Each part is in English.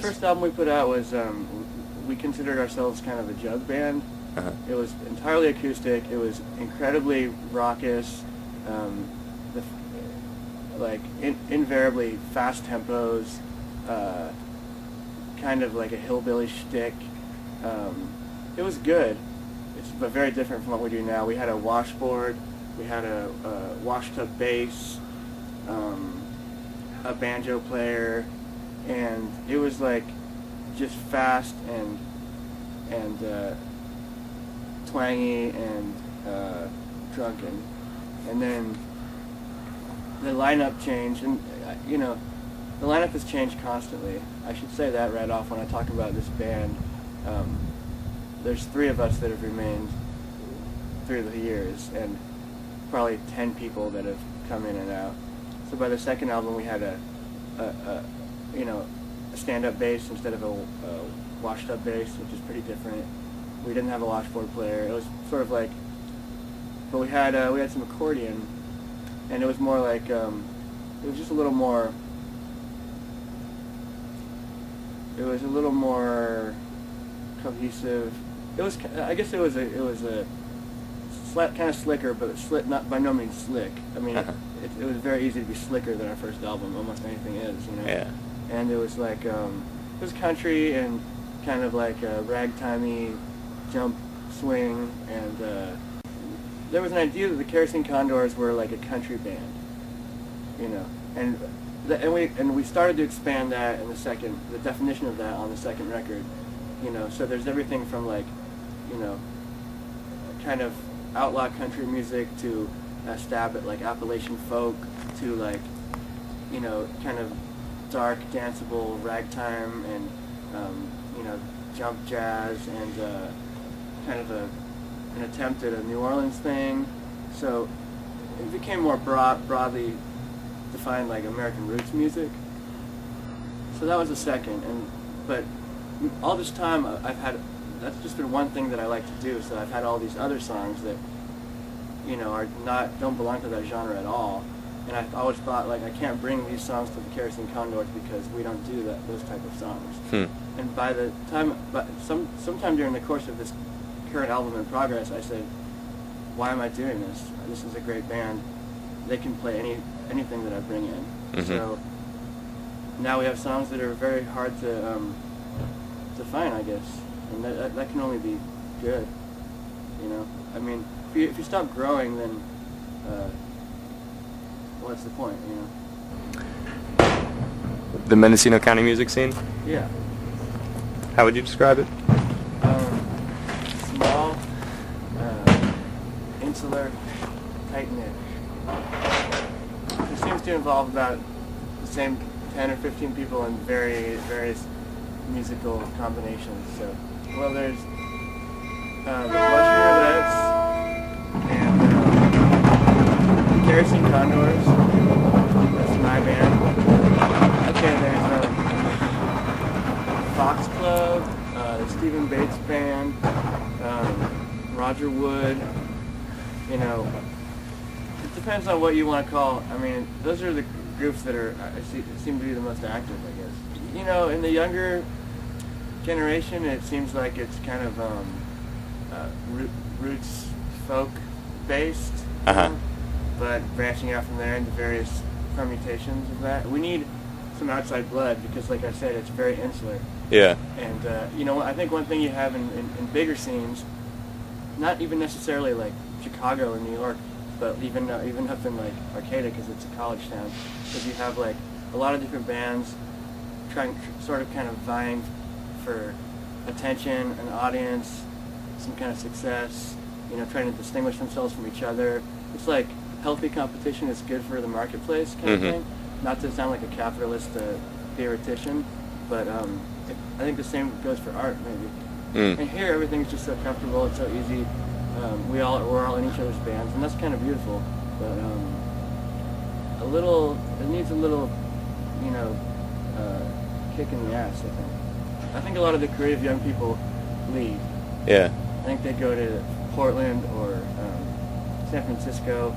first album we put out was, we considered ourselves kind of a jug band. It was entirely acoustic. It was incredibly raucous, invariably fast tempos, kind of like a hillbilly shtick. It was good. But very different from what we do now. We had a washboard, we had a washed-up bass, a banjo player, and it was like just fast and twangy and drunken. And then the lineup changed, and the lineup has changed constantly. I should say that right off when I talk about this band. There's 3 of us that have remained through the years, and probably 10 people that have come in and out. So by the second album, we had a stand-up bass instead of a washed-up bass, which is pretty different. We didn't have a washboard player. It was sort of like, but we had some accordion, and it was more like it was just a little more. It was a little more cohesive. It was, I guess, it was a kind of slicker, but not by no means slick. I mean, it was very easy to be slicker than our first album. Almost anything is, Yeah. And it was like it was country and kind of like a ragtimey jump swing, and there was an idea that the Kerosene Kondors were like a country band, and we started to expand that in the definition of that on the second record. So there's everything from like, kind of outlaw country music to a stab at like Appalachian folk to like, kind of dark danceable ragtime and, jump jazz and kind of an attempt at a New Orleans thing. So it became more broadly defined like American roots music. So that was the second, but all this time that's just been one thing that I like to do. So I've had all these other songs that don't belong to that genre at all, and I've always thought like I can't bring these songs to the Kerosene Kondors because we don't do those type of songs. And by the time, sometime during the course of this current album in progress, I said, why am I doing this? This is a great band. They can play anything that I bring in. So now we have songs that are very hard to find, I guess, and that can only be good. I mean, if you stop growing, then what's the point? The Mendocino County music scene? Yeah. How would you describe it? Small, insular, tight-knit. It seems to involve about the same 10 or 15 people in various musical combinations. So, well, there's the Blush Roulettes and the Kerosene Kondors. That's my band. Okay, there's Fox Club, the Stephen Bates Band, Roger Wood. It depends on what you want to call. I mean, those are the groups that seem to be the most active, I guess. In the younger generation, it seems like it's kind of roots folk based, but branching out from there into various permutations of that. We need some outside blood because, like I said, it's very insular. Yeah. And I think one thing you have in bigger scenes, not even necessarily like Chicago or New York, but even up in like Arcata, because it's a college town, because you have like a lot of different bands sort of kind of vying for attention, an audience, some kind of success, trying to distinguish themselves from each other. It's like healthy competition is good for the marketplace kind of thing. Not to sound like a capitalist theoretician, but I think the same goes for art, maybe. And here everything's just so comfortable, it's so easy. We're all in each other's bands, and that's kind of beautiful. But it needs a little, kick in the ass, I think. I think a lot of the creative young people leave. Yeah. I think they go to Portland or San Francisco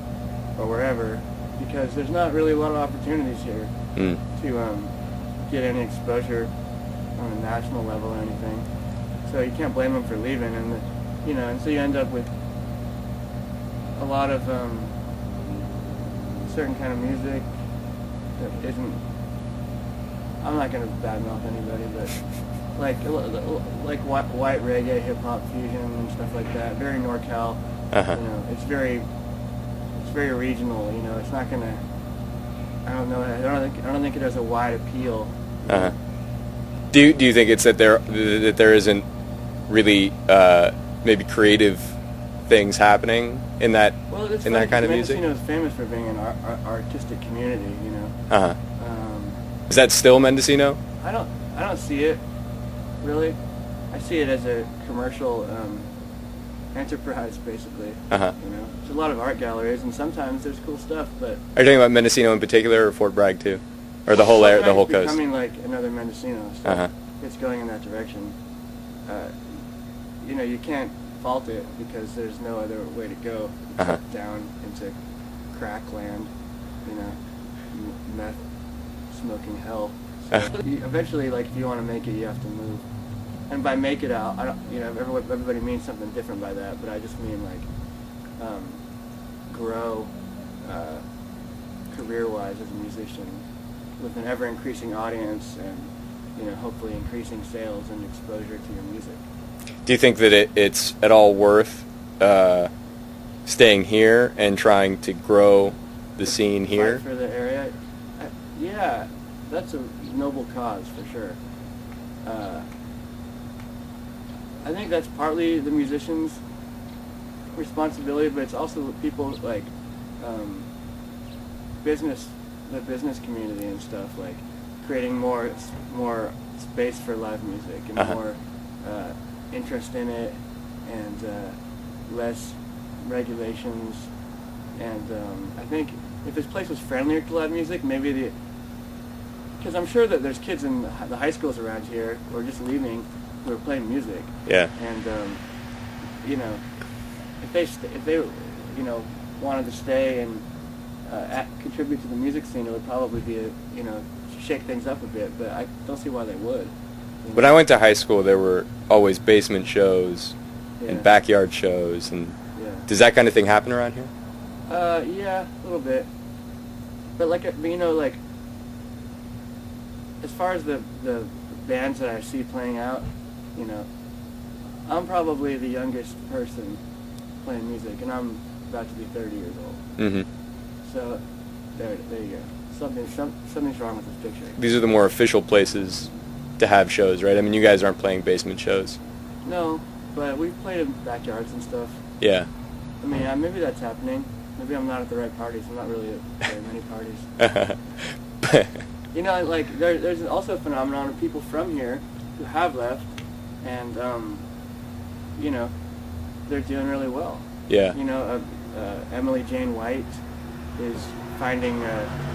or wherever because there's not really a lot of opportunities here to get any exposure. on a national level or anything. So you can't blame them for leaving, and and so you end up with a lot of certain kind of music that isn't. I'm not gonna badmouth anybody, but like white reggae, hip hop fusion and stuff like that. Very NorCal. It's very regional. It's not gonna. I don't know. I don't think it has a wide appeal. Do you think it's that there isn't really maybe creative things happening in that that kind of music? Mendocino is famous for being an artistic community. Is that still Mendocino? I don't see it really. I see it as a commercial enterprise, basically. There's a lot of art galleries, and sometimes there's cool stuff. But are you talking about Mendocino in particular, or Fort Bragg too, or the whole area, the whole coast? It's becoming like another Mendocino. So it's going in that direction. You can't fault it because there's no other way to go except down into crack land. Meth smoking hell. So eventually, if you want to make it, you have to move. And by make it out, I don't. Everybody means something different by that, but I just mean grow career-wise as a musician with an ever-increasing audience and hopefully increasing sales and exposure to your music. Do you think that it's at all worth staying here and trying to grow the scene here? Fight for the area? Yeah, that's a noble cause for sure. I think that's partly the musicians' responsibility, but it's also the people the business community and stuff, creating more space for live music and more interest in it, and less regulations. And I think if this place was friendlier to live music, maybe because I'm sure that there's kids in the high schools around here who are just leaving who are playing music. Yeah. And if they wanted to stay and contribute to the music scene, it would probably be shake things up a bit. But I don't see why they would. When I went to high school, there were always basement shows and backyard shows, and does that kind of thing happen around here? Yeah, a little bit. But as far as the bands that I see playing out, I'm probably the youngest person playing music, and I'm about to be 30 years old. So there you go. Something's wrong with this picture. These are the more official places to have shows, right? I mean, you guys aren't playing basement shows. No, but we've played in backyards and stuff. Yeah. I mean, maybe that's happening. Maybe I'm not at the right parties. I'm not really at very many parties. There's also a phenomenon of people from here who have left, and they're doing really well. Yeah. Emily Jane White is finding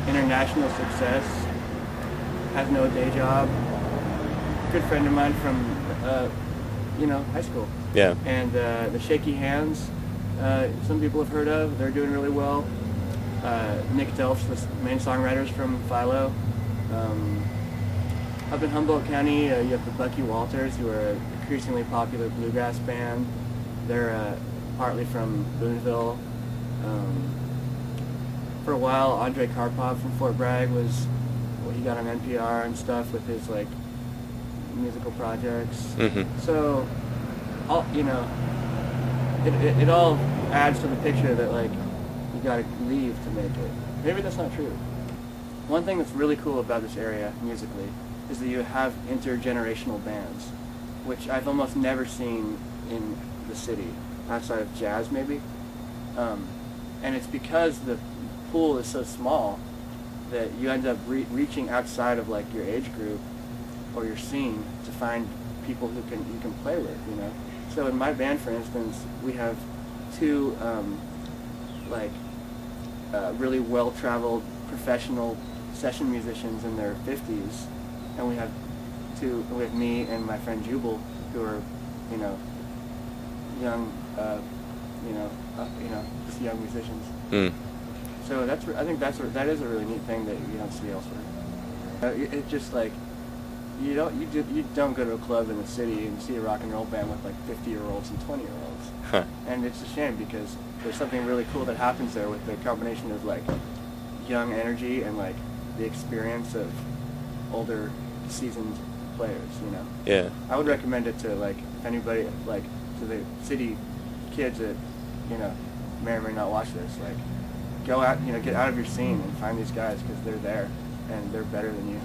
international success. Has no day job. Good friend of mine from high school. Yeah. And the Shaky Hands, some people have heard of. They're doing really well. Nick Delf's the main songwriters from Philo. Up in Humboldt County, you have the Bucky Walters, who are an increasingly popular bluegrass band. They're partly from Boonville. For a while, Andre Karpov from Fort Bragg he got on NPR and stuff with his musical projects. So, it all adds to the picture that you gotta leave to make it. Maybe that's not true. One thing that's really cool about this area musically is that you have intergenerational bands, which I've almost never seen in the city, outside of jazz maybe. And it's because the pool is so small that you end up reaching outside of your age group or your scene to find people who you can play with, So in my band, for instance, we have two really well-traveled professional session musicians in their 50s, and we have me and my friend Jubal, who are young just young musicians. So I think that is a really neat thing that you don't see elsewhere. It just you don't go to a club in the city and see a rock and roll band with like 50-year-olds and 20-year-olds, Huh. and it's a shame because there's something really cool that happens there with the combination of like young energy and like the experience of older, seasoned players. You know. Yeah. I would recommend it to like if anybody like to the city kids that may or may not watch this. Like, go out, get out of your scene and find these guys because they're there and they're better than you.